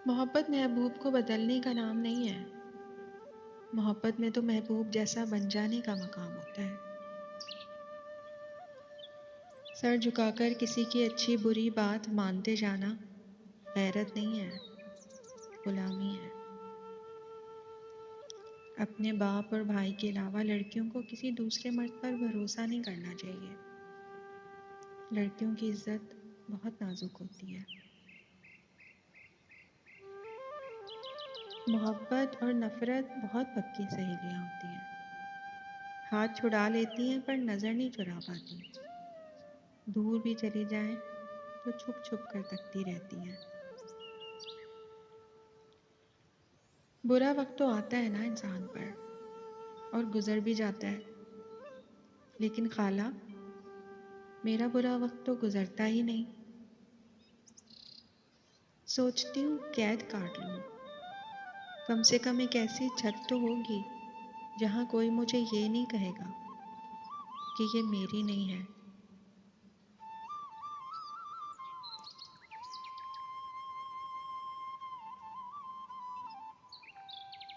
मोहब्बत महबूब को बदलने का नाम नहीं है। मोहब्बत में तो महबूब जैसा बन जाने का मकाम होता है। सर झुकाकर किसी की अच्छी बुरी बात मानते जाना गैरत नहीं है, गुलामी है। अपने बाप और भाई के अलावा लड़कियों को किसी दूसरे मर्द पर भरोसा नहीं करना चाहिए। लड़कियों की इज्जत बहुत नाजुक होती है। मोहब्बत और नफरत बहुत पक्की सहेलियां होती हैं। हाथ छुड़ा लेती हैं पर नजर नहीं चुरा पाती। दूर भी चली जाएं तो छुप छुप कर तकती रहती हैं। बुरा वक्त तो आता है ना इंसान पर, और गुजर भी जाता है। लेकिन खाला, मेरा बुरा वक्त तो गुजरता ही नहीं। सोचती हूँ कैद काट लूँ। कम से कम एक ऐसी छत तो होगी जहाँ कोई मुझे ये नहीं कहेगा कि ये मेरी नहीं है।